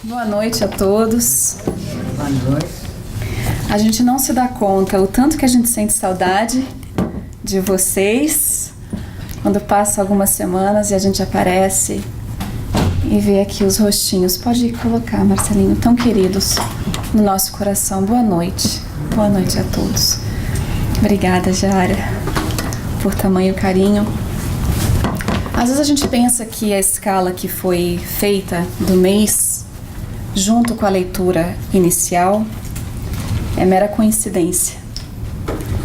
Boa noite a todos. Boa noite. A gente não se dá conta o tanto que a gente sente saudade de vocês quando passa algumas semanas e a gente aparece e vê aqui os rostinhos. Pode colocar, Marcelinho, tão queridos no nosso coração. Boa noite. Boa noite a todos. Obrigada, Jara, por tamanho carinho. Às vezes a gente pensa que a escala que foi feita do mês, junto com a leitura inicial, é mera coincidência.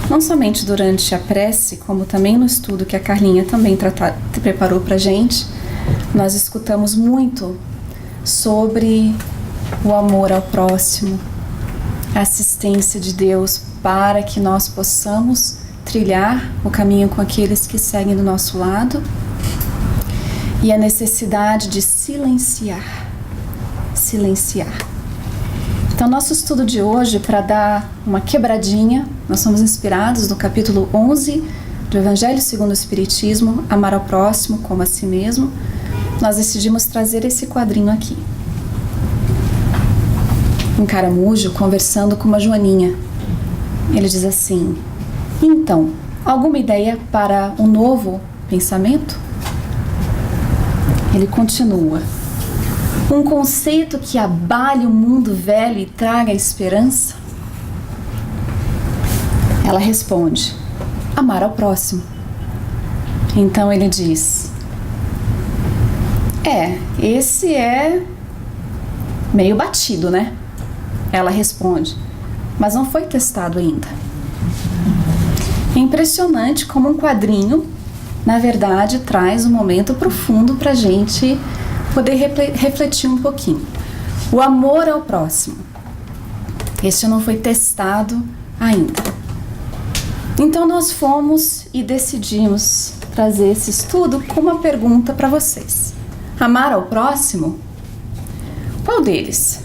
Não somente durante a prece, como também no estudo que a Carlinha também preparou pra gente, nós escutamos muito sobre o amor ao próximo, a assistência de Deus para que nós possamos trilhar o caminho com aqueles que seguem do nosso lado e a necessidade de silenciar. Então, nosso estudo de hoje, para dar uma quebradinha, nós somos inspirados no capítulo 11 do Evangelho segundo o Espiritismo, Amar ao Próximo como a si mesmo. Nós decidimos trazer esse quadrinho aqui. Um caramujo conversando com uma joaninha. Ele diz assim: então, alguma ideia para um novo pensamento? Ele continua: um conceito que abale o mundo velho e traga esperança? Ela responde: amar ao próximo. Então ele diz: esse é meio batido, né? Ela responde: mas não foi testado ainda. É impressionante como um quadrinho, na verdade, traz um momento profundo para a gente poder refletir um pouquinho. O amor ao próximo. Este não foi testado ainda. Então nós fomos e decidimos trazer esse estudo com uma pergunta para vocês. Amar ao próximo? Qual deles?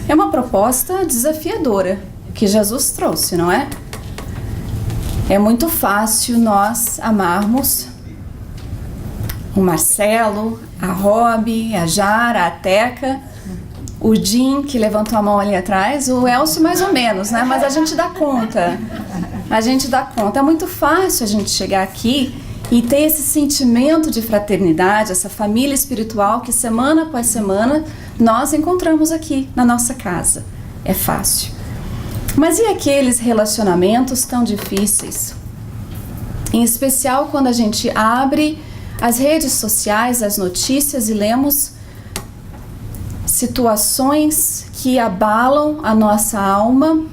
É uma proposta desafiadora que Jesus trouxe, não é? É muito fácil nós amarmos o Marcelo, a Robi, a Jara, a Teca, o Jim, que levantou a mão ali atrás, o Elcio mais ou menos, né? Mas a gente dá conta. É muito fácil a gente chegar aqui e ter esse sentimento de fraternidade, essa família espiritual que semana após semana nós encontramos aqui na nossa casa. É fácil. Mas e aqueles relacionamentos tão difíceis? Em especial quando a gente abre as redes sociais, as notícias e lemos situações que abalam a nossa alma.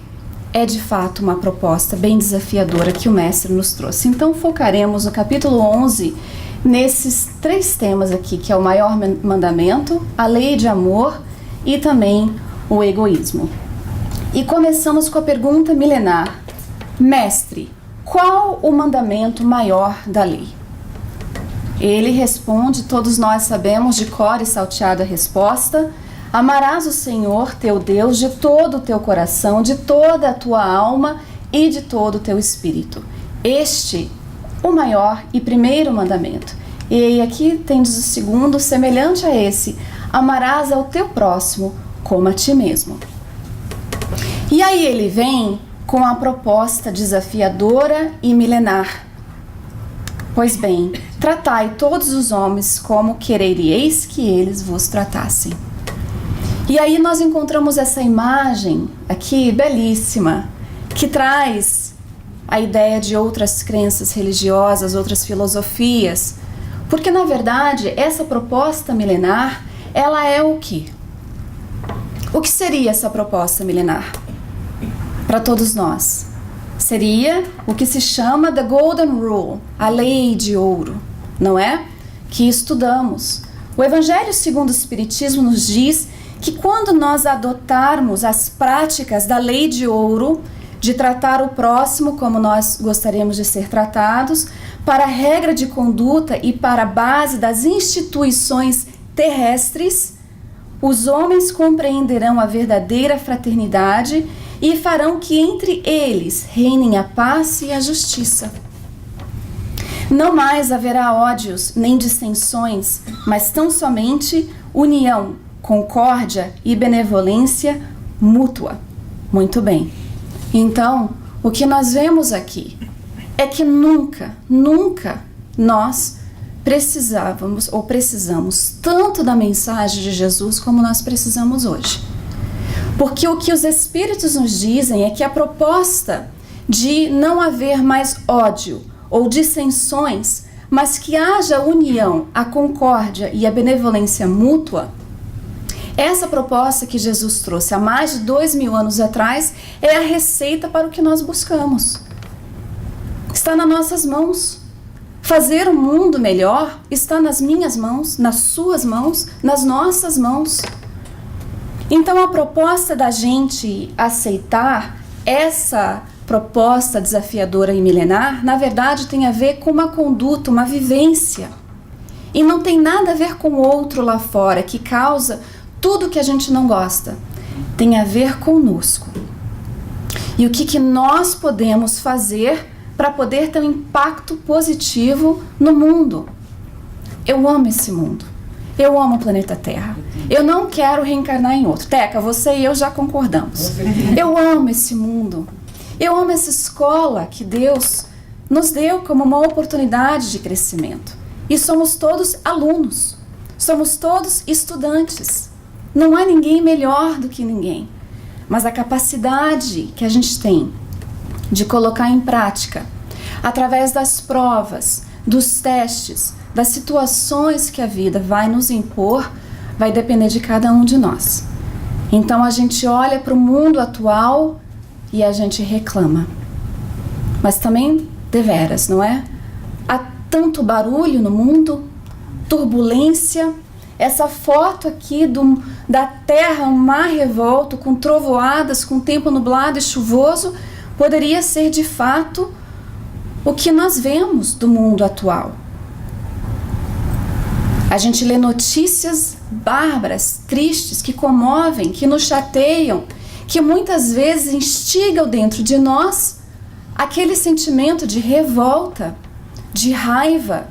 É de fato uma proposta bem desafiadora que o Mestre nos trouxe. Então focaremos no capítulo 11 nesses 3 temas aqui, que é o maior mandamento, a lei de amor e também o egoísmo. E começamos com a pergunta milenar: Mestre, qual o mandamento maior da lei? Ele responde, todos nós sabemos de cor e salteado a resposta: amarás o Senhor teu Deus de todo o teu coração, de toda a tua alma e de todo o teu espírito. Este, o maior e primeiro mandamento. E aqui tendes o segundo, semelhante a esse: amarás ao teu próximo como a ti mesmo. E aí ele vem com a proposta desafiadora e milenar. Pois bem, tratai todos os homens como quereríeis que eles vos tratassem. E aí nós encontramos essa imagem aqui belíssima, que traz a ideia de outras crenças religiosas, outras filosofias. Porque na verdade essa proposta milenar, ela é o quê? O que seria essa proposta milenar? Para todos nós, seria o que se chama The Golden Rule, a lei de ouro, não é? Que estudamos. O Evangelho segundo o Espiritismo nos diz que quando nós adotarmos as práticas da lei de ouro, de tratar o próximo como nós gostaríamos de ser tratados, para a regra de conduta e para a base das instituições terrestres, os homens compreenderão a verdadeira fraternidade e farão que entre eles reinem a paz e a justiça. Não mais haverá ódios nem dissensões, mas tão somente união, concórdia e benevolência mútua. Muito bem. Então, o que nós vemos aqui é que nunca nós precisamos tanto da mensagem de Jesus como nós precisamos hoje. Porque o que os Espíritos nos dizem é que a proposta de não haver mais ódio ou dissensões, mas que haja união, a concórdia e a benevolência mútua, essa proposta que Jesus trouxe há mais de 2000 anos atrás é a receita para o que nós buscamos. Está nas nossas mãos. Fazer o mundo melhor está nas minhas mãos, nas suas mãos, nas nossas mãos. Então a proposta da gente aceitar essa proposta desafiadora e milenar, na verdade tem a ver com uma conduta, uma vivência. E não tem nada a ver com o outro lá fora que causa tudo que a gente não gosta. Tem a ver conosco. E o que nós podemos fazer para poder ter um impacto positivo no mundo. Eu amo esse mundo. Eu amo o planeta Terra. Eu não quero reencarnar em outro. Teca, você e eu já concordamos. Eu amo esse mundo. Eu amo essa escola que Deus nos deu como uma oportunidade de crescimento. E somos todos alunos. Somos todos estudantes. Não há ninguém melhor do que ninguém. Mas a capacidade que a gente tem de colocar em prática, através das provas, dos testes, das situações que a vida vai nos impor, vai depender de cada um de nós. Então a gente olha para o mundo atual e a gente reclama. Mas também deveras, não é? Há tanto barulho no mundo, turbulência. Essa foto aqui da terra, um mar revolto, com trovoadas, com tempo nublado e chuvoso, poderia ser de fato o que nós vemos do mundo atual. A gente lê notícias bárbaras, tristes, que comovem, que nos chateiam, que muitas vezes instigam dentro de nós aquele sentimento de revolta, de raiva.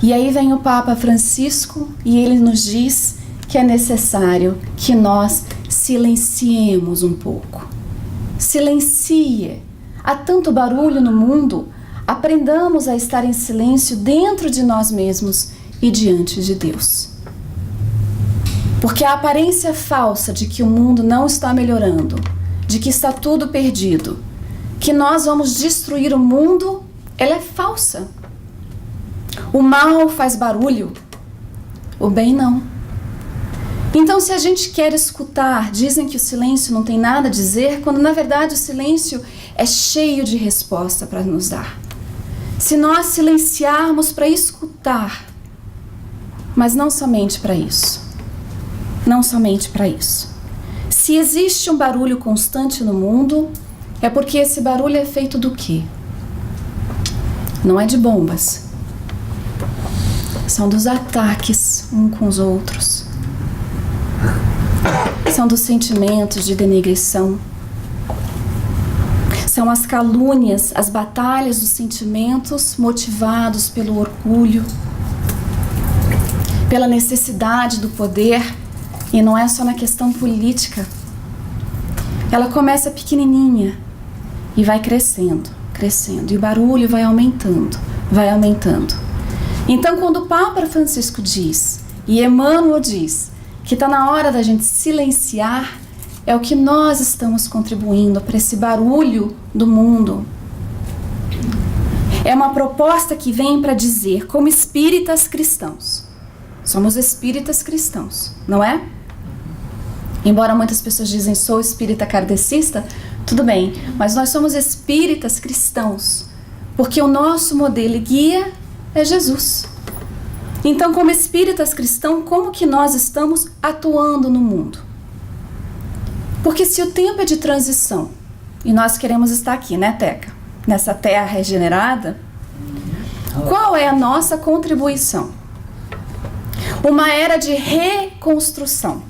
E aí vem o Papa Francisco e ele nos diz que é necessário que nós silenciemos um pouco. Silencie. Há tanto barulho no mundo, aprendamos a estar em silêncio dentro de nós mesmos e diante de Deus. Porque a aparência falsa de que o mundo não está melhorando, de que está tudo perdido, que nós vamos destruir o mundo, ela é falsa. O mal faz barulho, o bem não. Então, se a gente quer escutar, dizem que o silêncio não tem nada a dizer, quando na verdade o silêncio é cheio de resposta para nos dar. Se nós silenciarmos para escutar, mas não somente para isso. Não somente para isso. Se existe um barulho constante no mundo, é porque esse barulho é feito do quê? Não é de bombas. São dos ataques uns com os outros. São dos sentimentos de denegrição. São as calúnias, as batalhas dos sentimentos motivados pelo orgulho, pela necessidade do poder. E não é só na questão política. Ela começa pequenininha e vai crescendo, crescendo. E o barulho vai aumentando, vai aumentando. Então, quando o Papa Francisco diz, e Emmanuel diz, que está na hora da gente silenciar, é o que nós estamos contribuindo para esse barulho do mundo. É uma proposta que vem para dizer, como espíritas cristãos, somos espíritas cristãos, não é? Embora muitas pessoas dizem, sou espírita kardecista, tudo bem, mas nós somos espíritas cristãos, porque o nosso modelo e guia é Jesus. Então, como espíritas cristãos, como que nós estamos atuando no mundo? Porque se o tempo é de transição, e nós queremos estar aqui, né, Teca? Nessa terra regenerada, qual é a nossa contribuição? Uma era de reconstrução.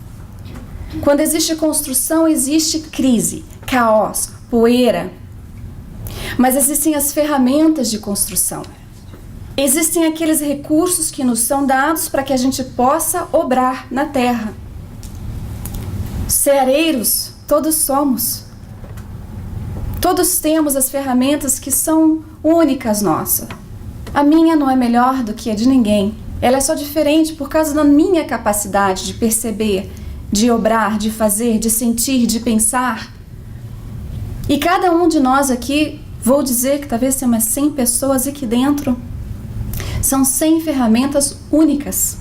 Quando existe construção, existe crise, caos, poeira. Mas existem as ferramentas de construção. Existem aqueles recursos que nos são dados para que a gente possa obrar na terra. Ceareiros, todos somos. Todos temos as ferramentas que são únicas nossas. A minha não é melhor do que a de ninguém. Ela é só diferente por causa da minha capacidade de perceber, de obrar, de fazer, de sentir, de pensar. E cada um de nós aqui, vou dizer que talvez tenha umas 100 pessoas aqui dentro, são 100 ferramentas únicas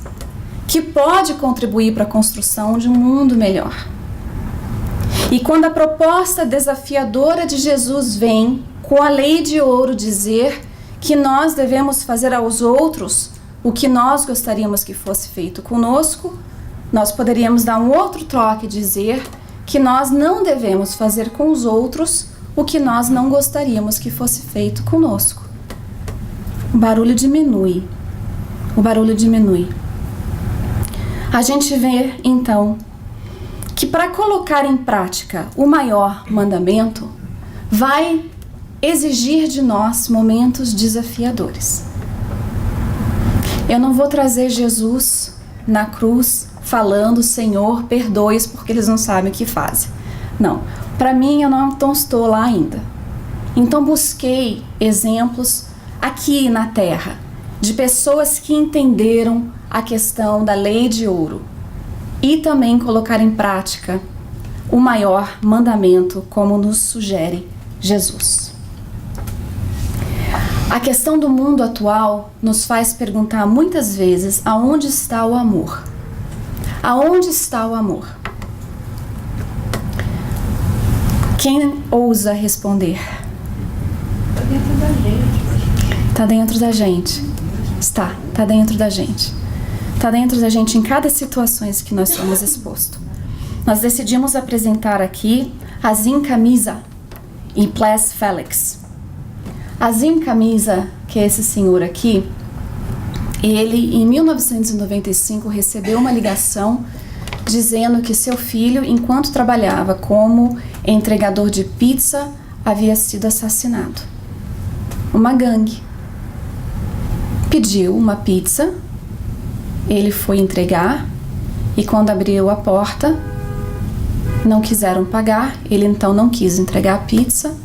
que pode contribuir para a construção de um mundo melhor. E quando a proposta desafiadora de Jesus vem com a lei de ouro dizer que nós devemos fazer aos outros o que nós gostaríamos que fosse feito conosco, nós poderíamos dar um outro troque e dizer que nós não devemos fazer com os outros o que nós não gostaríamos que fosse feito conosco. O barulho diminui. O barulho diminui. A gente vê, então, que para colocar em prática o maior mandamento vai exigir de nós momentos desafiadores. Eu não vou trazer Jesus na cruz falando, Senhor, perdoe-os porque eles não sabem o que fazem. Não, para mim eu não estou lá ainda. Então busquei exemplos aqui na terra de pessoas que entenderam a questão da lei de ouro e também colocar em prática o maior mandamento como nos sugere Jesus. A questão do mundo atual nos faz perguntar muitas vezes aonde está o amor? Aonde está o amor? Quem ousa responder? Está dentro da gente. Está dentro da gente. Está dentro da gente em cada situação que nós somos expostos. Nós decidimos apresentar aqui Azim Camisa e Ples Felix. Azim Camisa, que é esse senhor aqui, ele em 1995 recebeu uma ligação dizendo que seu filho, enquanto trabalhava como entregador de pizza, havia sido assassinado. Uma gangue pediu uma pizza, ele foi entregar e quando abriu a porta não quiseram pagar, ele então não quis entregar a pizza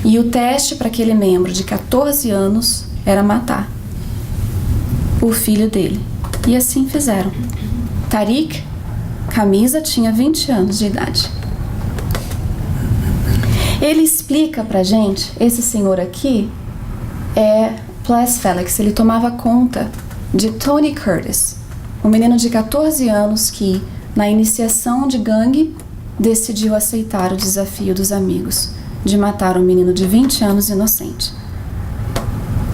e o teste para aquele membro de 14 anos era matar o filho dele. E assim fizeram. Tariq Camisa tinha 20 anos de idade. Ele explica pra gente, esse senhor aqui é Ples Felix, ele tomava conta de Tony Curtis, um menino de 14 anos que, na iniciação de gangue, decidiu aceitar o desafio dos amigos de matar um menino de 20 anos inocente.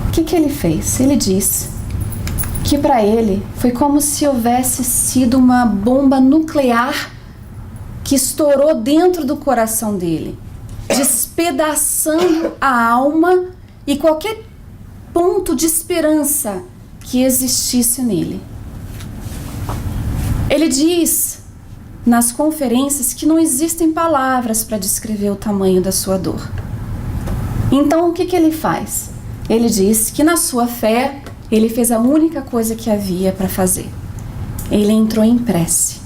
O que ele fez? Ele disse que para ele foi como se houvesse sido uma bomba nuclear que estourou dentro do coração dele, despedaçando a alma e qualquer ponto de esperança que existisse nele. Ele diz nas conferências que não existem palavras para descrever o tamanho da sua dor. Então o que ele faz? Ele diz que na sua fé ele fez a única coisa que havia para fazer. Ele entrou em prece.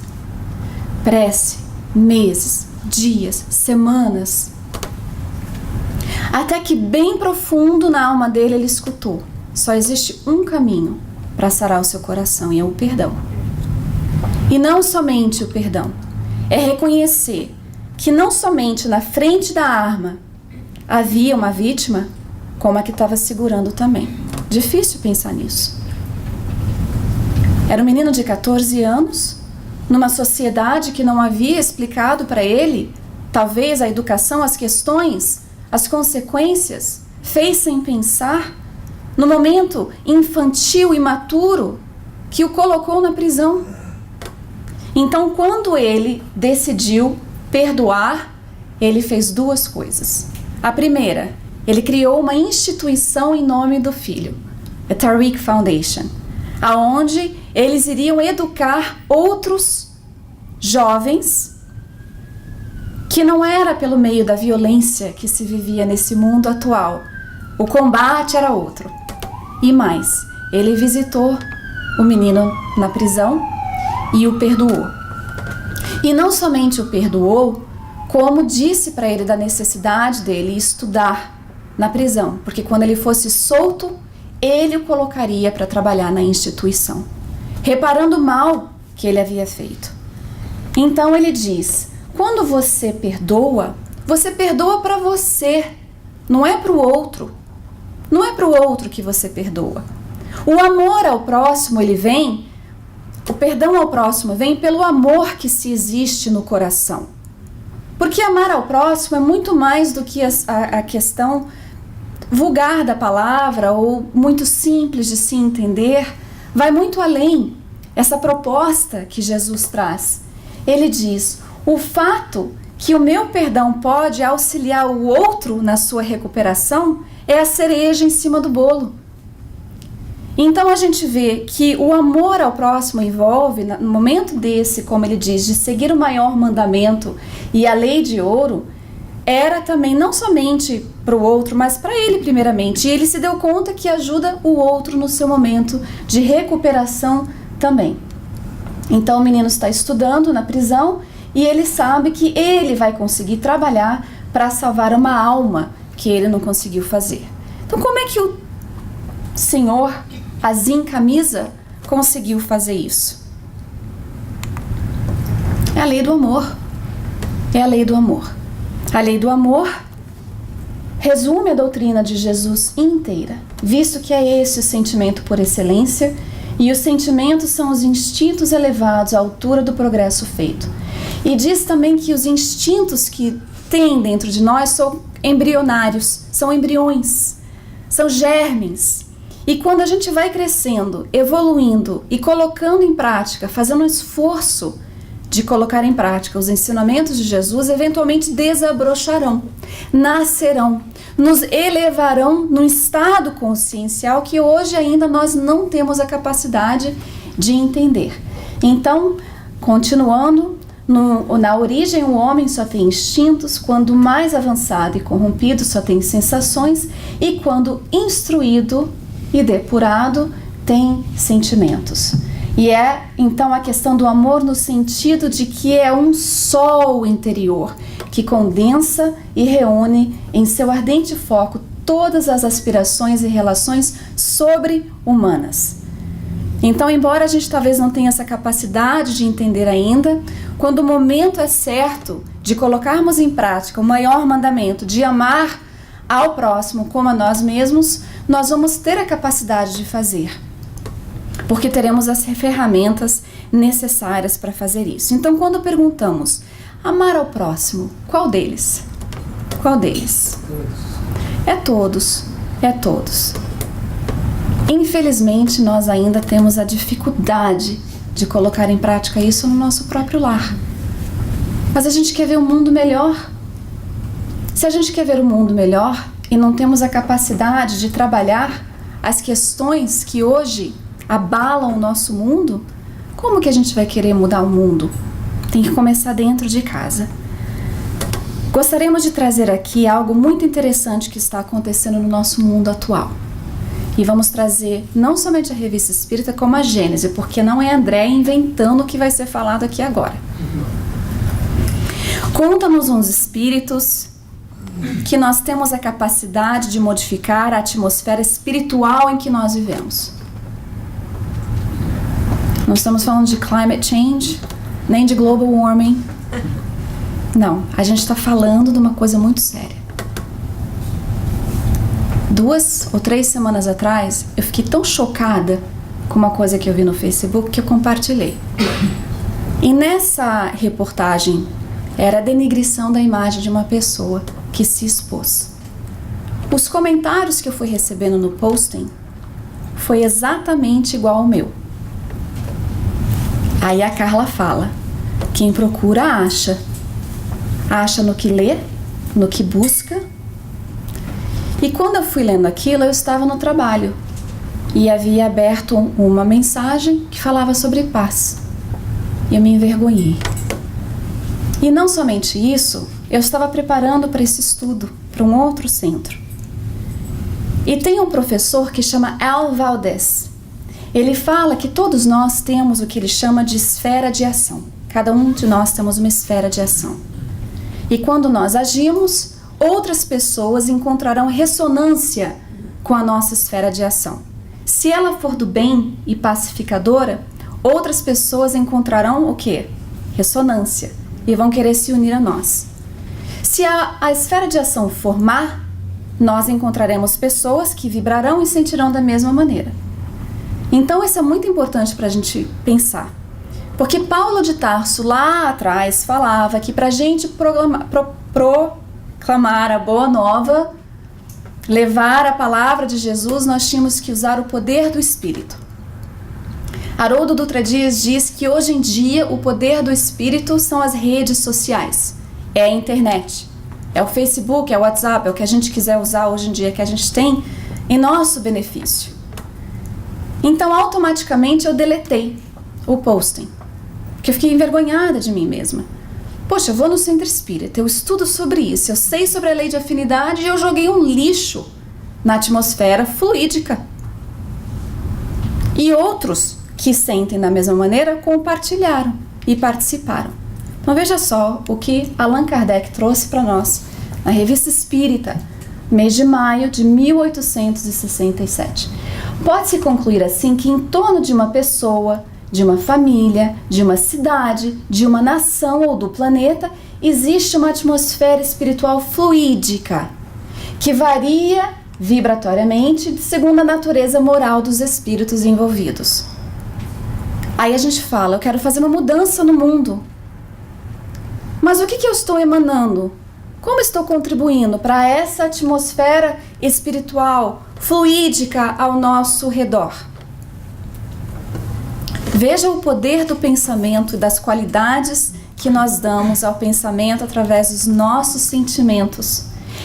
Prece, meses, dias, semanas. Até que bem profundo na alma dele ele escutou: só existe um caminho para sarar o seu coração e é o perdão. E não somente o perdão, é reconhecer que não somente na frente da arma havia uma vítima, como a que estava segurando também. Difícil pensar nisso. Era um menino de 14 anos, numa sociedade que não havia explicado para ele, talvez a educação, as questões, as consequências, fez sem pensar, no momento infantil e imaturo que o colocou na prisão. Então, quando ele decidiu perdoar, ele fez duas coisas. A primeira, ele criou uma instituição em nome do filho, a Tariq Foundation, aonde eles iriam educar outros jovens que não era pelo meio da violência que se vivia nesse mundo atual. O combate era outro. E mais, ele visitou o menino na prisão e o perdoou. E não somente o perdoou, como disse para ele da necessidade dele estudar na prisão, porque quando ele fosse solto, ele o colocaria para trabalhar na instituição, reparando o mal que ele havia feito. Então ele diz: quando você perdoa para você, não é para o outro. Não é para o outro que você perdoa. O amor ao próximo, o perdão ao próximo vem pelo amor que se existe no coração. Porque amar ao próximo é muito mais do que a questão vulgar da palavra ou muito simples de se entender. Vai muito além. Essa proposta que Jesus traz. Ele diz: o fato que o meu perdão pode auxiliar o outro na sua recuperação é a cereja em cima do bolo. Então a gente vê que o amor ao próximo envolve, no momento desse, como ele diz, de seguir o maior mandamento e a lei de ouro, era também não somente para o outro, mas para ele primeiramente. E ele se deu conta que ajuda o outro no seu momento de recuperação também. Então o menino está estudando na prisão e ele sabe que ele vai conseguir trabalhar para salvar uma alma que ele não conseguiu fazer. Então como é que o Senhor Azim Camisa conseguiu fazer isso? É a lei do amor. É a lei do amor. A lei do amor resume a doutrina de Jesus inteira, visto que é esse o sentimento por excelência, e os sentimentos são os instintos elevados à altura do progresso feito. E diz também que os instintos que tem dentro de nós são embrionários, são embriões, são germes. E quando a gente vai crescendo, evoluindo e colocando em prática, fazendo um esforço de colocar em prática os ensinamentos de Jesus, eventualmente desabrocharão, nascerão, nos elevarão num estado consciencial que hoje ainda nós não temos a capacidade de entender. Então, continuando, na origem o homem só tem instintos, quando mais avançado e corrompido só tem sensações, e quando instruído e depurado tem sentimentos. E é então a questão do amor no sentido de que é um sol interior que condensa e reúne em seu ardente foco todas as aspirações e relações sobre-humanas. Então, embora a gente talvez não tenha essa capacidade de entender ainda, quando o momento é certo de colocarmos em prática o maior mandamento de amar ao próximo como a nós mesmos, nós vamos ter a capacidade de fazer, porque teremos as ferramentas necessárias para fazer isso. Então, quando perguntamos, amar ao próximo, qual deles? Qual deles? É todos, é todos. Infelizmente, nós ainda temos a dificuldade de colocar em prática isso no nosso próprio lar. Mas a gente quer ver um mundo melhor. Se a gente quer ver um mundo melhor e não temos a capacidade de trabalhar as questões que hoje abalam o nosso mundo, como que a gente vai querer mudar o mundo? Tem que começar dentro de casa. Gostaríamos de trazer aqui algo muito interessante que está acontecendo no nosso mundo atual. E vamos trazer não somente a Revista Espírita, como a Gênese, porque não é André inventando o que vai ser falado aqui agora. Conta-nos uns espíritos que nós temos a capacidade de modificar a atmosfera espiritual em que nós vivemos. Não estamos falando de climate change, nem de global warming. Não, a gente está falando de uma coisa muito séria. 2 ou 3 semanas atrás, eu fiquei tão chocada com uma coisa que eu vi no Facebook que eu compartilhei. E nessa reportagem era a denigrição da imagem de uma pessoa que se expôs. Os comentários que eu fui recebendo no posting foi exatamente igual ao meu. Aí a Carla fala: quem procura acha. Acha no que lê, no que busca. E quando eu fui lendo aquilo, eu estava no trabalho e havia aberto uma mensagem que falava sobre paz. E eu me envergonhei. E não somente isso, eu estava preparando para esse estudo, para um outro centro. E tem um professor que chama Al Valdez. Ele fala que todos nós temos o que ele chama de esfera de ação. Cada um de nós temos uma esfera de ação. E quando nós agimos, outras pessoas encontrarão ressonância com a nossa esfera de ação. Se ela for do bem e pacificadora, outras pessoas encontrarão o quê? Ressonância. E vão querer se unir a nós. Se a esfera de ação for má, nós encontraremos pessoas que vibrarão e sentirão da mesma maneira. Então isso é muito importante para a gente pensar. Porque Paulo de Tarso lá atrás falava que para a gente proclamar a boa nova, levar a palavra de Jesus, nós tínhamos que usar o poder do Espírito. Haroldo Dutra Dias diz que hoje em dia o poder do Espírito são as redes sociais, é a internet, é o Facebook, é o WhatsApp, é o que a gente quiser usar hoje em dia, que a gente tem em nosso benefício. Então automaticamente eu deletei o posting, porque eu fiquei envergonhada de mim mesma. Poxa, eu vou no centro espírita, eu estudo sobre isso, eu sei sobre a lei de afinidade e eu joguei um lixo na atmosfera fluídica. E outros que sentem da mesma maneira compartilharam e participaram. Então veja só o que Allan Kardec trouxe para nós na Revista Espírita, mês de maio de 1867. Pode-se concluir assim que em torno de uma pessoa, de uma família, de uma cidade, de uma nação ou do planeta, existe uma atmosfera espiritual fluídica, que varia vibratoriamente segundo a natureza moral dos espíritos envolvidos. Aí a gente fala, eu quero fazer uma mudança no mundo. Mas o que eu estou emanando? Como estou contribuindo para essa atmosfera espiritual fluídica ao nosso redor? Veja o poder do pensamento e das qualidades que nós damos ao pensamento através dos nossos sentimentos.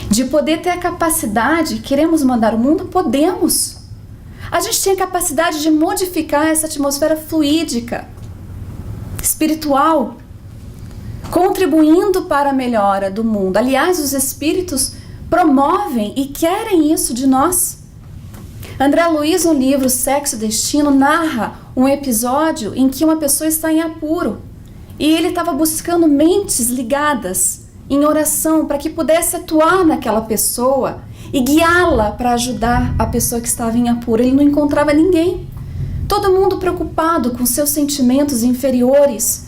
De poder ter a capacidade, queremos mudar o mundo? Podemos. A gente tem a capacidade de modificar essa atmosfera fluídica, espiritual, contribuindo para a melhora do mundo. Aliás, os espíritos promovem e querem isso de nós. André Luiz, no livro Sexo e Destino, narra um episódio em que uma pessoa está em apuro e ele estava buscando mentes ligadas em oração para que pudesse atuar naquela pessoa e guiá-la para ajudar a pessoa que estava em apuro. Ele não encontrava ninguém. Todo mundo preocupado com seus sentimentos inferiores,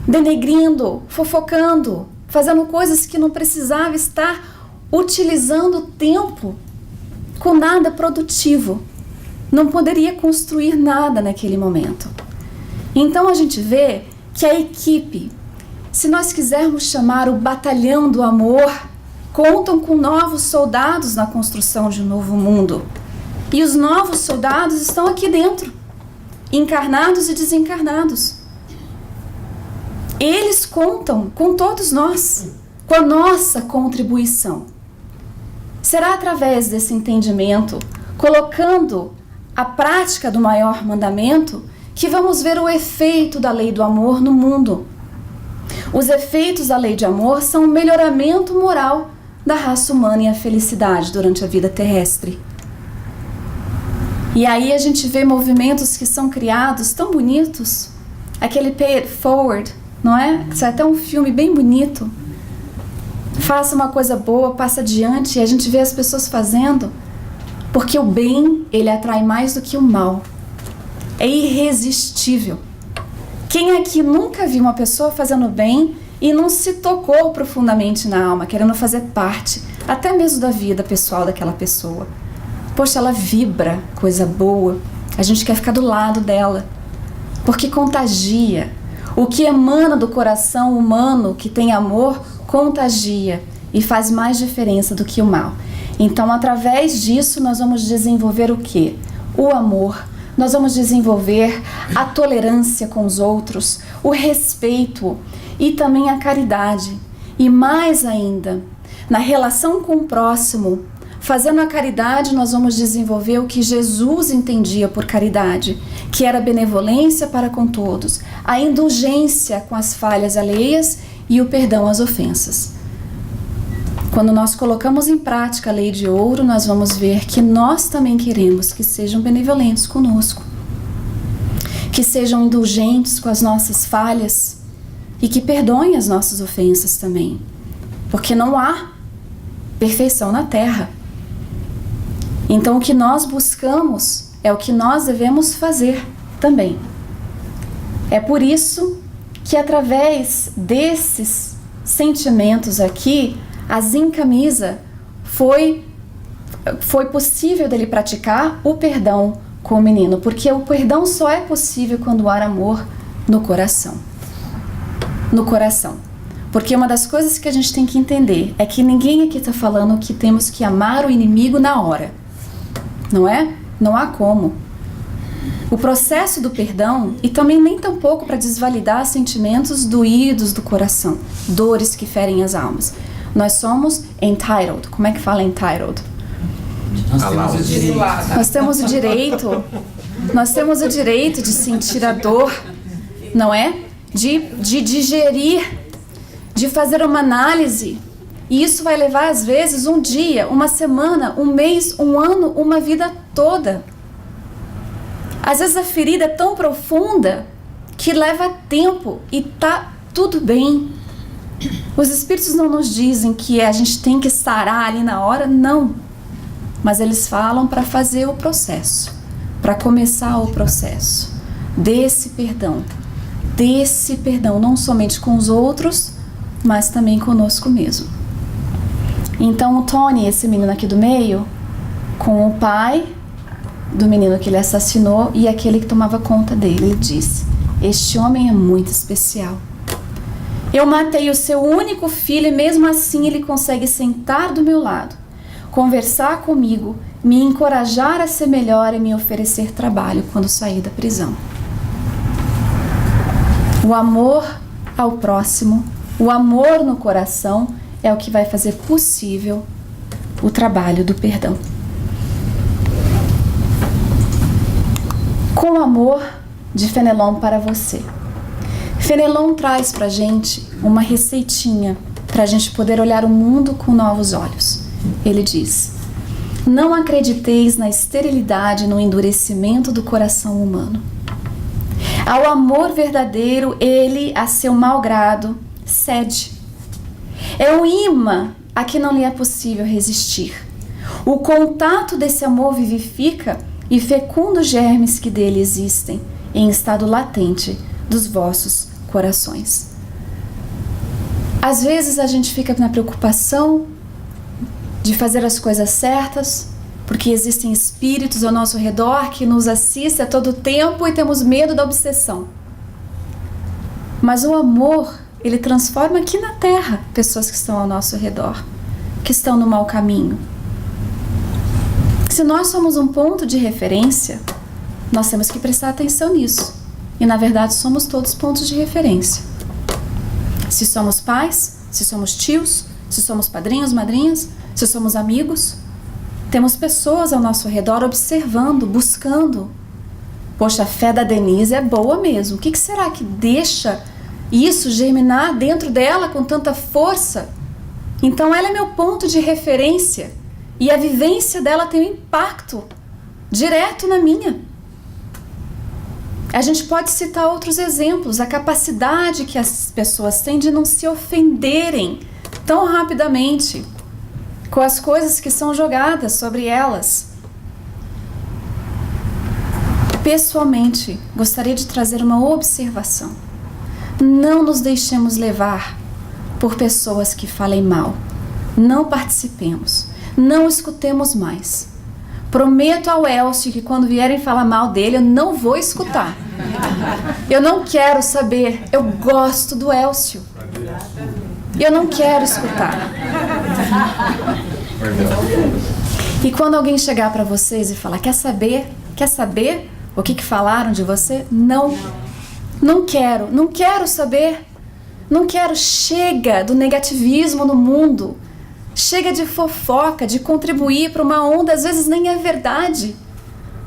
denegrindo, fofocando, fazendo coisas que não precisava estar utilizando o tempo com nada produtivo. Não poderia construir nada naquele momento. Então a gente vê que a equipe, se nós quisermos chamar o batalhão do amor, contam com novos soldados na construção de um novo mundo. E os novos soldados estão aqui dentro, encarnados e desencarnados. Eles contam com todos nós, com a nossa contribuição. Será através desse entendimento, colocando a prática do maior mandamento, que vamos ver o efeito da lei do amor no mundo. Os efeitos da lei de amor são o melhoramento moral da raça humana e a felicidade durante a vida terrestre. E aí a gente vê movimentos que são criados tão bonitos, aquele Pay It Forward, não é? Isso é até um filme bem bonito. Faça uma coisa boa, passa adiante, e a gente vê as pessoas fazendo, porque o bem, ele atrai mais do que o mal. É irresistível. Quem aqui nunca viu uma pessoa fazendo bem e não se tocou profundamente na alma, querendo fazer parte, até mesmo da vida pessoal daquela pessoa? Poxa, ela vibra coisa boa, a gente quer ficar do lado dela, porque contagia. O que emana do coração humano que tem amor, contagia e faz mais diferença do que o mal. Então, através disso, nós vamos desenvolver o quê? O amor. Nós vamos desenvolver a tolerância com os outros, o respeito e também a caridade. E mais ainda, na relação com o próximo, fazendo a caridade, nós vamos desenvolver o que Jesus entendia por caridade, que era a benevolência para com todos, a indulgência com as falhas alheias e o perdão às ofensas. Quando nós colocamos em prática a lei de ouro, nós vamos ver que nós também queremos que sejam benevolentes conosco, que sejam indulgentes com as nossas falhas e que perdoem as nossas ofensas também, porque não há perfeição na terra. Então o que nós buscamos é o que nós devemos fazer também. É por isso que através desses sentimentos aqui, a Zen-camisa foi possível dele praticar o perdão com o menino, porque o perdão só é possível quando há amor no coração. No coração. Porque uma das coisas que a gente tem que entender é que ninguém aqui está falando que temos que amar o inimigo na hora. Não é? Não há como. O processo do perdão, e também nem tampouco para desvalidar sentimentos doídos do coração, dores que ferem as almas. Nós somos entitled. Como é que fala entitled? Nós temos o direito de sentir a dor, não é? De digerir, de fazer uma análise. E isso vai levar, às vezes, um dia, uma semana, um mês, um ano, uma vida toda. Às vezes a ferida é tão profunda que leva tempo e tá tudo bem. Os espíritos não nos dizem que a gente tem que sarar ali na hora, não. Mas eles falam para fazer o processo, para começar o processo desse perdão, não somente com os outros, mas também conosco mesmo. Então o Tony, esse menino aqui do meio, com o pai do menino que ele assassinou e aquele que tomava conta dele, ele disse: este homem é muito especial. Eu matei o seu único filho e mesmo assim ele consegue sentar do meu lado, conversar comigo, me encorajar a ser melhor e me oferecer trabalho quando sair da prisão. O amor ao próximo, o amor no coração é o que vai fazer possível o trabalho do perdão. Com amor de Fenelon para você. Fenelon traz pra gente uma receitinha para a gente poder olhar o mundo com novos olhos. Ele diz: não acrediteis na esterilidade e no endurecimento do coração humano. Ao amor verdadeiro, ele, a seu mau grado, cede. É um imã a que não lhe é possível resistir. O contato desse amor vivifica e fecunda os germes que dele existem em estado latente dos vossos corações. Às vezes a gente fica na preocupação de fazer as coisas certas, porque existem espíritos ao nosso redor que nos assistem a todo tempo e temos medo da obsessão. Mas o amor, ele transforma aqui na terra pessoas que estão ao nosso redor, que estão no mau caminho. Se nós somos um ponto de referência, nós temos que prestar atenção nisso. E na verdade somos todos pontos de referência. Se somos pais, se somos tios, se somos padrinhos, madrinhas, se somos amigos, temos pessoas ao nosso redor observando, buscando. Poxa, a fé da Denise é boa mesmo. O que será que deixa isso germinar dentro dela com tanta força? Então ela é meu ponto de referência e a vivência dela tem um impacto direto na minha. A gente pode citar outros exemplos, a capacidade que as pessoas têm de não se ofenderem tão rapidamente com as coisas que são jogadas sobre elas. Pessoalmente, gostaria de trazer uma observação. Não nos deixemos levar por pessoas que falem mal. Não participemos. Não escutemos mais. Prometo ao Elcio que quando vierem falar mal dele, eu não vou escutar. Eu não quero saber. Eu gosto do Elcio. Eu não quero escutar. E quando alguém chegar para vocês e falar: quer saber o que falaram de você? Não quero saber. Não quero. Chega do negativismo no mundo. Chega de fofoca, de contribuir para uma onda, às vezes nem é verdade.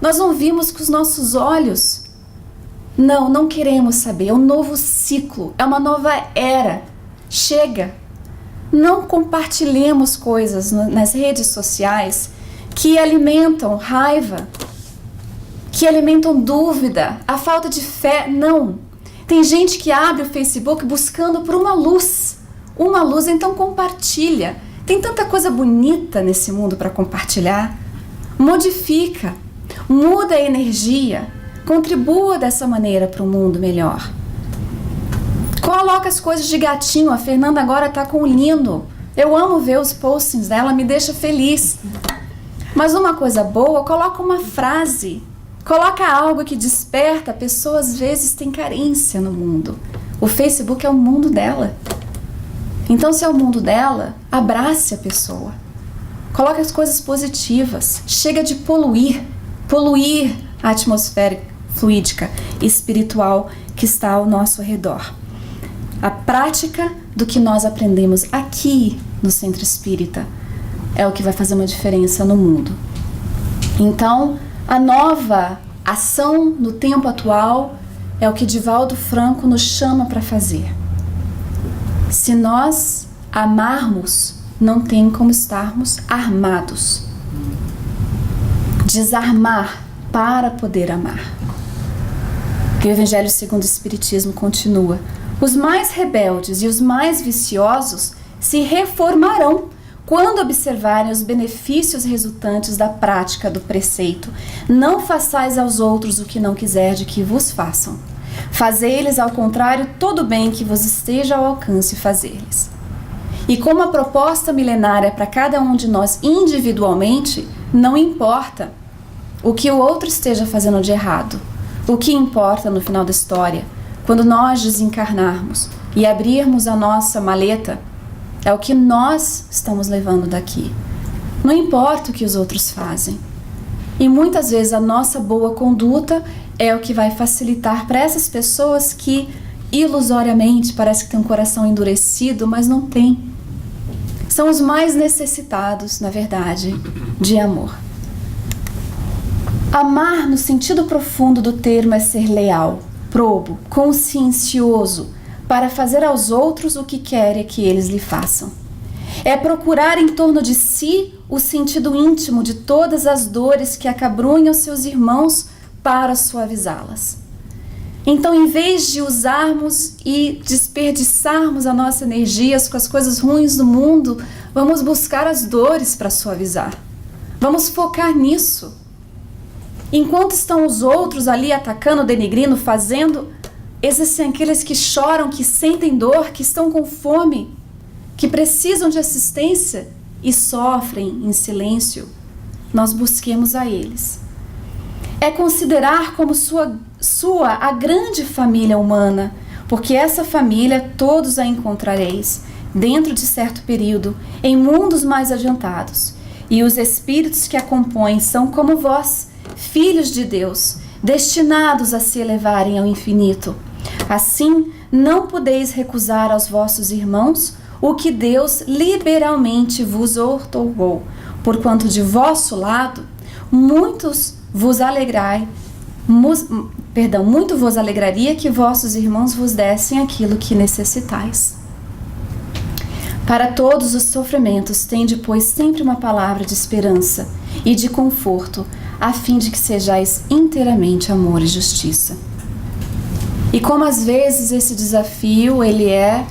Nós não vimos com os nossos olhos. Não queremos saber. É um novo ciclo, é uma nova era. Chega. Não compartilhemos coisas nas redes sociais que alimentam raiva, que alimentam dúvida, a falta de fé. Não. Tem gente que abre o Facebook buscando por uma luz, então compartilha. Tem tanta coisa bonita nesse mundo para compartilhar. Modifica, muda a energia, contribua dessa maneira para um mundo melhor. Coloca as coisas de gatinho. A Fernanda agora tá com um lindo. Eu amo ver os postings dela, me deixa feliz. Mas uma coisa boa, coloca uma frase. Coloca algo que desperta. A pessoa às vezes tem carência no mundo. O Facebook é o mundo dela. Então, se é o mundo dela, abrace a pessoa. Coloque as coisas positivas. Chega de poluir a atmosfera fluídica e espiritual que está ao nosso redor. A prática do que nós aprendemos aqui no Centro Espírita é o que vai fazer uma diferença no mundo. Então, a nova ação no tempo atual é o que Divaldo Franco nos chama para fazer. Se nós amarmos, não tem como estarmos armados. Desarmar para poder amar. E o Evangelho segundo o Espiritismo continua: os mais rebeldes e os mais viciosos se reformarão quando observarem os benefícios resultantes da prática do preceito: não façais aos outros o que não quiserdes que vos façam. Fazei-lhes, ao contrário, todo o bem que vos esteja ao alcance fazer-lhes. E como a proposta milenária é para cada um de nós individualmente, não importa o que o outro esteja fazendo de errado. O que importa no final da história, quando nós desencarnarmos e abrirmos a nossa maleta, é o que nós estamos levando daqui. Não importa o que os outros fazem. E muitas vezes a nossa boa conduta é o que vai facilitar para essas pessoas que ilusoriamente parece que tem um coração endurecido, mas não tem. São os mais necessitados, na verdade, de amor. Amar no sentido profundo do termo é ser leal, probo, consciencioso, para fazer aos outros o que quer que eles lhe façam. É procurar em torno de si o sentido íntimo de todas as dores que acabrunham seus irmãos para suavizá-las. Então, em vez de usarmos e desperdiçarmos a nossa energia com as coisas ruins do mundo, vamos buscar as dores para suavizar. Vamos focar nisso. Enquanto estão os outros ali atacando, denegrindo, fazendo, existem aqueles que choram, que sentem dor, que estão com fome, que precisam de assistência e sofrem em silêncio. Nós busquemos a eles. É considerar como sua a grande família humana, porque essa família todos a encontrareis, dentro de certo período, em mundos mais adiantados, e os espíritos que a compõem são como vós, filhos de Deus, destinados a se elevarem ao infinito. Assim, não podeis recusar aos vossos irmãos o que Deus liberalmente vos outorgou, porquanto de vosso lado muito vos alegraria que vossos irmãos vos dessem aquilo que necessitais. Para todos os sofrimentos tende, pois, sempre uma palavra de esperança e de conforto, a fim de que sejais inteiramente amor e justiça. E como às vezes esse desafio ele é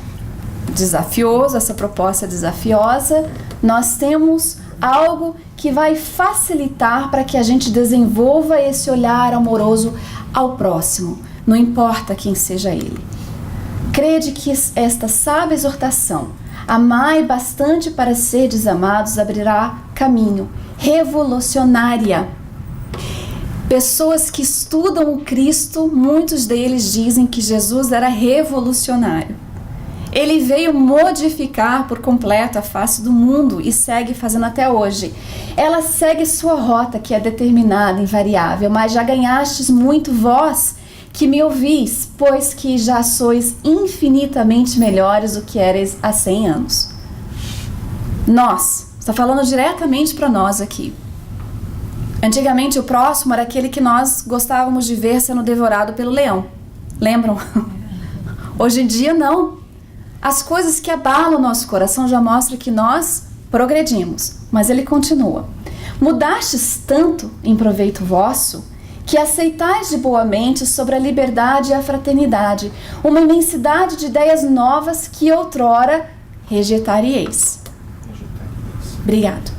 desafioso, essa proposta é desafiosa, nós temos algo que vai facilitar para que a gente desenvolva esse olhar amoroso ao próximo, não importa quem seja ele. Crede que esta sábia exortação, amai bastante para serdes amados, abrirá caminho, revolucionária. Pessoas que estudam o Cristo, muitos deles dizem que Jesus era revolucionário. Ele veio modificar por completo a face do mundo e segue fazendo até hoje. Ela segue sua rota, que é determinada, invariável, mas já ganhastes muito vós que me ouvis, pois que já sois infinitamente melhores do que erais há 100 anos. Nós, está falando diretamente para nós aqui. Antigamente o próximo era aquele que nós gostávamos de ver sendo devorado pelo leão. Lembram? Hoje em dia não. as coisas que abalam o nosso coração já mostram que nós progredimos. Mas ele continua: mudastes tanto em proveito vosso, que aceitais de boa mente sobre a liberdade e a fraternidade, uma imensidade de ideias novas que outrora rejeitaríeis. Obrigado.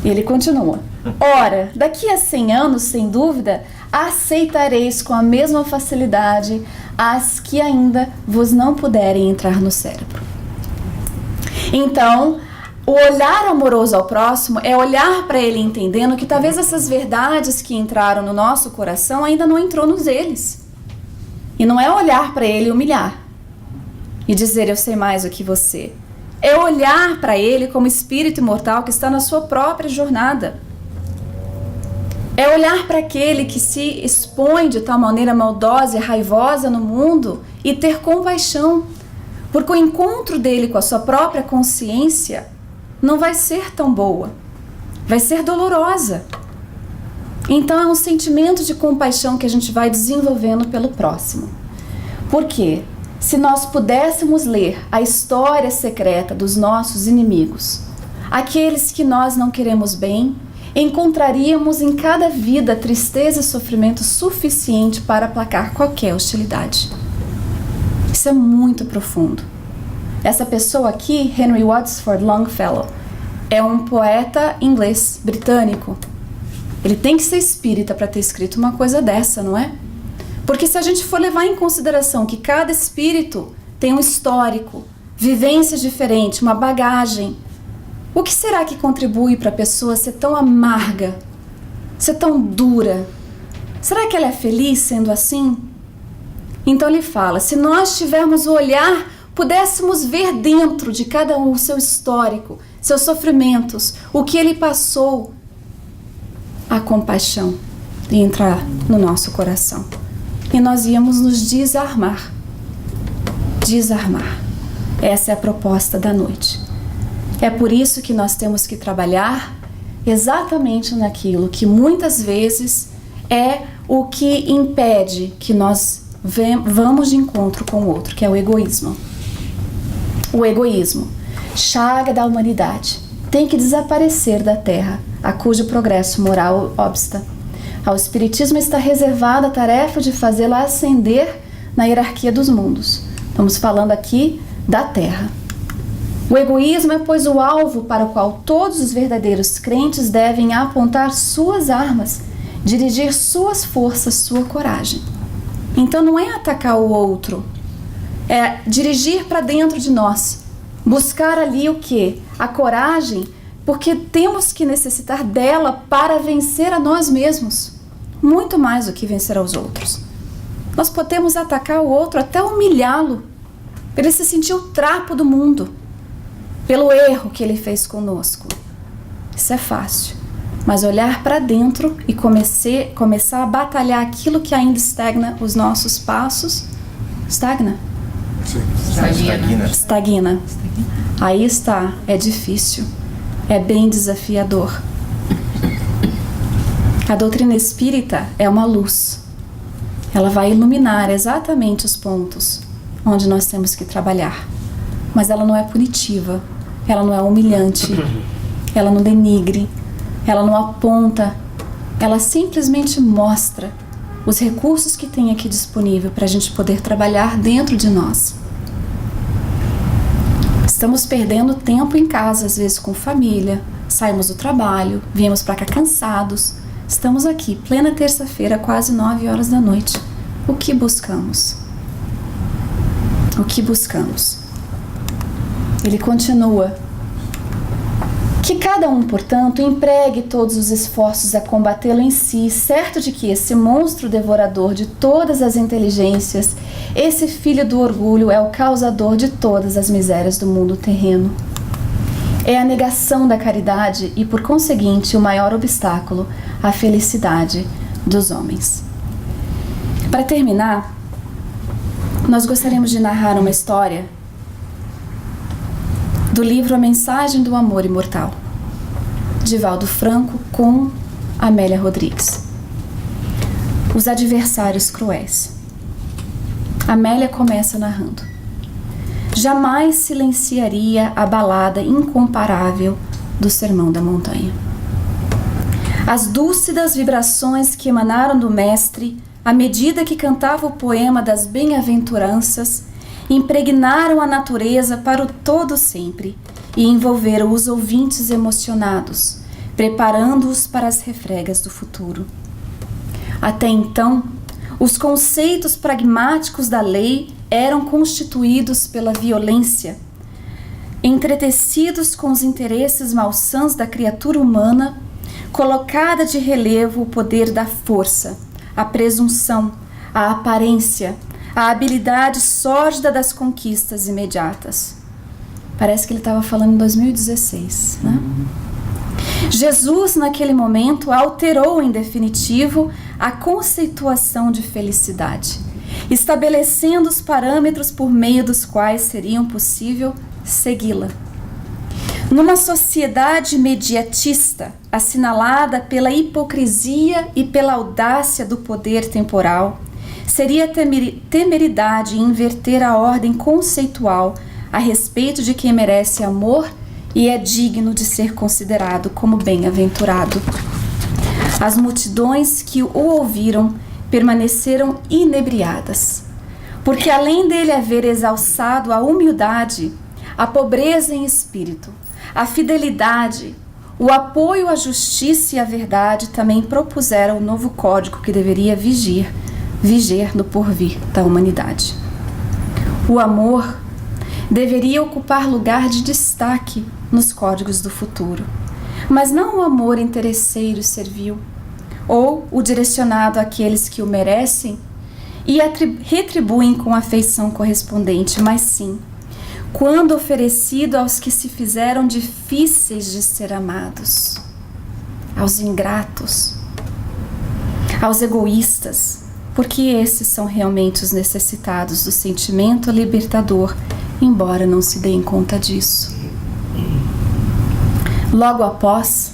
Ele continua: ora, daqui a 100 anos, sem dúvida, aceitareis com a mesma facilidade as que ainda vos não puderem entrar no cérebro. Então, o olhar amoroso ao próximo é olhar para ele entendendo que talvez essas verdades que entraram no nosso coração ainda não entrou nos deles. E não é olhar para ele e humilhar e dizer eu sei mais do que você. É olhar para ele como espírito imortal que está na sua própria jornada. É olhar para aquele que se expõe de tal maneira maldosa e raivosa no mundo e ter compaixão, porque o encontro dele com a sua própria consciência não vai ser tão boa, vai ser dolorosa. Então é um sentimento de compaixão que a gente vai desenvolvendo pelo próximo. Por quê? Se nós pudéssemos ler a história secreta dos nossos inimigos, aqueles que nós não queremos bem, encontraríamos em cada vida tristeza e sofrimento suficiente para aplacar qualquer hostilidade. Isso é muito profundo. Essa pessoa aqui, Henry Wadsworth Longfellow, é um poeta inglês, britânico. Ele tem que ser espírita para ter escrito uma coisa dessa, não é? Porque se a gente for levar em consideração que cada espírito tem um histórico, vivências diferentes, uma bagagem, o que será que contribui para a pessoa ser tão amarga, ser tão dura? Será que ela é feliz sendo assim? Então ele fala, se nós tivermos o olhar, pudéssemos ver dentro de cada um o seu histórico, seus sofrimentos, o que ele passou, a compaixão ia entrar no nosso coração. E nós íamos nos desarmar. Desarmar. Essa é a proposta da noite. É por isso que nós temos que trabalhar exatamente naquilo que muitas vezes é o que impede que nós vamos de encontro com o outro, que é o egoísmo. O egoísmo, chaga da humanidade, tem que desaparecer da Terra, a cujo progresso moral obsta. Ao Espiritismo está reservada a tarefa de fazê-la ascender na hierarquia dos mundos. Estamos falando aqui da Terra. O egoísmo é, pois, o alvo para o qual todos os verdadeiros crentes devem apontar suas armas, dirigir suas forças, sua coragem. Então não é atacar o outro, é dirigir para dentro de nós, buscar ali o quê? A coragem, porque temos que necessitar dela para vencer a nós mesmos, muito mais do que vencer aos outros. Nós podemos atacar o outro até humilhá-lo, para ele se sentir o trapo do mundo, pelo erro que ele fez conosco. Isso é fácil, mas olhar para dentro e começar a batalhar aquilo que ainda estagna os nossos passos, estagna? Estagna. Aí está, é difícil, é bem desafiador. A doutrina espírita é uma luz. Ela vai iluminar exatamente os pontos onde nós temos que trabalhar. Mas ela não é punitiva, ela não é humilhante, ela não denigre, ela não aponta, ela simplesmente mostra os recursos que tem aqui disponível para a gente poder trabalhar dentro de nós. Estamos perdendo tempo em casa, às vezes com família, saímos do trabalho, viemos para cá cansados, estamos aqui, plena terça-feira, quase 9 horas da noite. O que buscamos? O que buscamos? Ele continua. Que cada um, portanto, empregue todos os esforços a combatê-lo em si, certo de que esse monstro devorador de todas as inteligências, esse filho do orgulho, é o causador de todas as misérias do mundo terreno. É a negação da caridade e, por conseguinte, o maior obstáculo à felicidade dos homens. Para terminar, nós gostaríamos de narrar uma história do livro A Mensagem do Amor Imortal, de Valdo Franco com Amélia Rodrigues. Os adversários cruéis. Amélia começa narrando. jamais silenciaria a balada incomparável do Sermão da Montanha. As dúlcidas vibrações que emanaram do Mestre à medida que cantava o poema das bem-aventuranças impregnaram a natureza para o todo sempre e envolveram os ouvintes emocionados, preparando-os para as refregas do futuro. Até então, os conceitos pragmáticos da lei eram constituídos pela violência, entretecidos com os interesses malsãs da criatura humana, colocada de relevo o poder da força, a presunção, a aparência, a habilidade sórdida das conquistas imediatas. Parece que ele estava falando em 2016, né? Jesus, naquele momento, alterou em definitivo a conceituação de felicidade, estabelecendo os parâmetros por meio dos quais seria possível segui-la. Numa sociedade imediatista, assinalada pela hipocrisia e pela audácia do poder temporal, seria temeridade inverter a ordem conceitual a respeito de quem merece amor e é digno de ser considerado como bem-aventurado. As multidões que o ouviram permaneceram inebriadas, porque além dele haver exalçado a humildade, a pobreza em espírito, a fidelidade, o apoio à justiça e à verdade, também propuseram o novo código que deveria viger no porvir da humanidade. O amor deveria ocupar lugar de destaque nos códigos do futuro, mas não o amor interesseiro e servil, ou o direcionado àqueles que o merecem e retribuem com afeição correspondente, mas sim, quando oferecido aos que se fizeram difíceis de ser amados, aos ingratos, aos egoístas, porque esses são realmente os necessitados do sentimento libertador, embora não se deem conta disso. Logo após,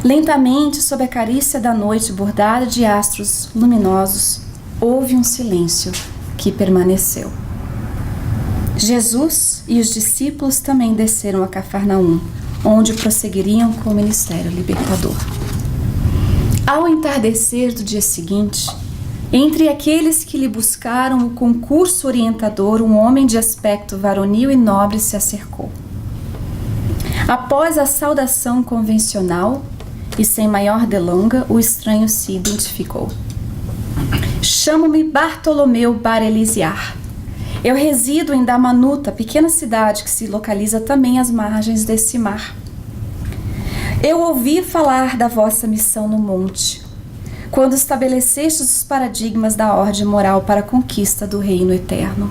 lentamente, sob a carícia da noite bordada de astros luminosos, houve um silêncio que permaneceu. Jesus e os discípulos também desceram a Cafarnaum, onde prosseguiriam com o ministério libertador. Ao entardecer do dia seguinte, entre aqueles que lhe buscaram o concurso orientador, um homem de aspecto varonil e nobre se acercou. Após a saudação convencional e sem maior delonga, o estranho se identificou. Chamo-me Bartolomeu Bar Elisiar. Eu resido em Damanuta, pequena cidade que se localiza também às margens desse mar. Eu ouvi falar da vossa missão no monte, quando estabelecestes os paradigmas da ordem moral para a conquista do reino eterno.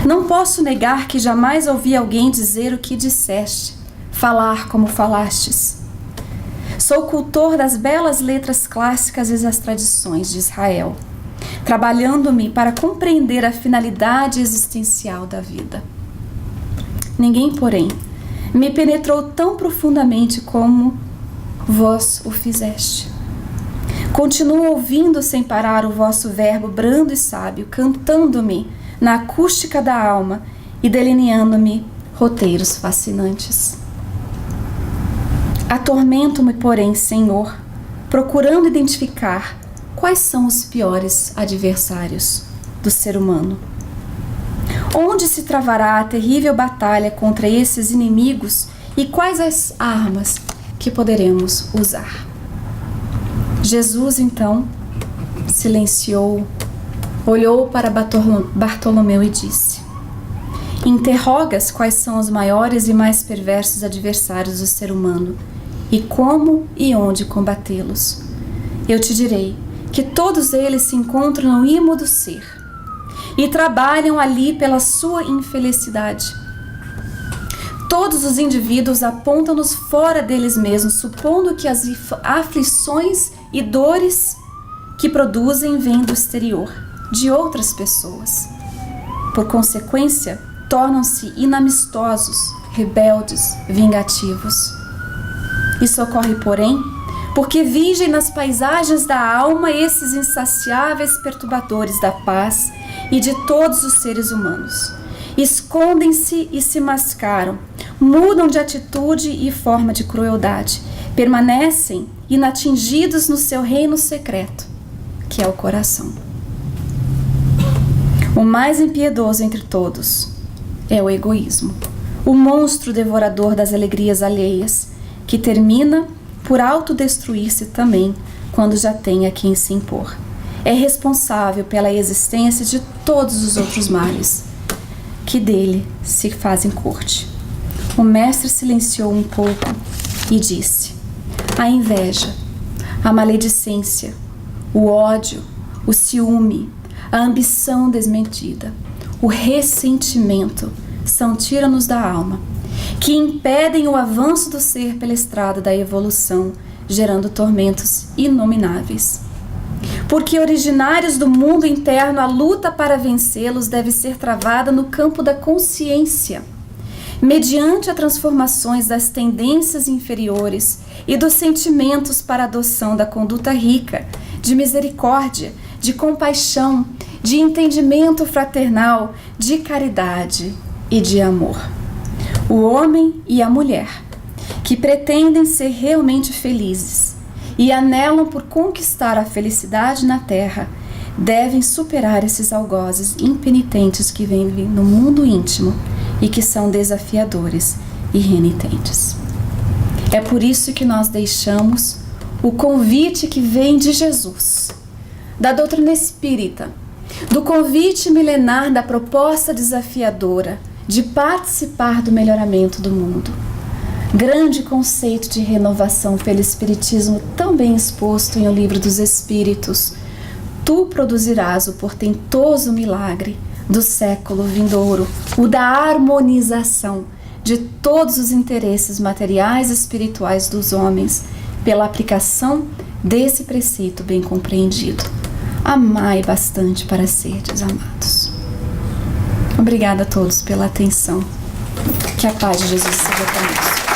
Não posso negar que jamais ouvi alguém dizer o que disseste, falar como falastes. Sou cultor das belas letras clássicas e das tradições de Israel, trabalhando-me para compreender a finalidade existencial da vida. Ninguém, porém, me penetrou tão profundamente como vós o fizeste. Continuo ouvindo sem parar o vosso verbo brando e sábio, cantando-me na acústica da alma e delineando-me roteiros fascinantes. Atormento-me, porém, Senhor, procurando identificar quais são os piores adversários do ser humano. Onde se travará a terrível batalha contra esses inimigos e quais as armas que poderemos usar? Jesus, então, silenciou, olhou para Bartolomeu e disse: interrogas quais são os maiores e mais perversos adversários do ser humano e como e onde combatê-los. Eu te direi que todos eles se encontram no imo do ser e trabalham ali pela sua infelicidade. Todos os indivíduos apontam-nos fora deles mesmos, supondo que as aflições e dores que produzem vêm do exterior, de outras pessoas. Por consequência, tornam-se inamistosos, rebeldes, vingativos. Isso ocorre, porém, porque vigem nas paisagens da alma esses insaciáveis perturbadores da paz e de todos os seres humanos, escondem-se e se mascaram, mudam de atitude e forma de crueldade, permanecem inatingidos no seu reino secreto, que é o coração. O mais impiedoso entre todos é o egoísmo, o monstro devorador das alegrias alheias, que termina por autodestruir-se também quando já tem a quem se impor. É responsável pela existência de todos os outros males que dele se fazem corte. O mestre silenciou um pouco e disse: a inveja, a maledicência, o ódio, o ciúme, a ambição desmedida, o ressentimento são tiranos da alma, que impedem o avanço do ser pela estrada da evolução, gerando tormentos inomináveis. Porque originários do mundo interno, a luta para vencê-los deve ser travada no campo da consciência, mediante as transformações das tendências inferiores e dos sentimentos para a adoção da conduta rica, de misericórdia, de compaixão, de entendimento fraternal, de caridade e de amor. O homem e a mulher, que pretendem ser realmente felizes e anelam por conquistar a felicidade na terra, devem superar esses algozes impenitentes que vivem no mundo íntimo e que são desafiadores e renitentes. É por isso que nós deixamos o convite que vem de Jesus, da doutrina espírita, do convite milenar da proposta desafiadora de participar do melhoramento do mundo. Grande conceito de renovação pelo Espiritismo, tão bem exposto em O Livro dos Espíritos. Tu produzirás o portentoso milagre do século vindouro, o da harmonização de todos os interesses materiais e espirituais dos homens, pela aplicação desse preceito bem compreendido. Amai bastante para serdes amados. Obrigada a todos pela atenção. Que a paz de Jesus seja conosco.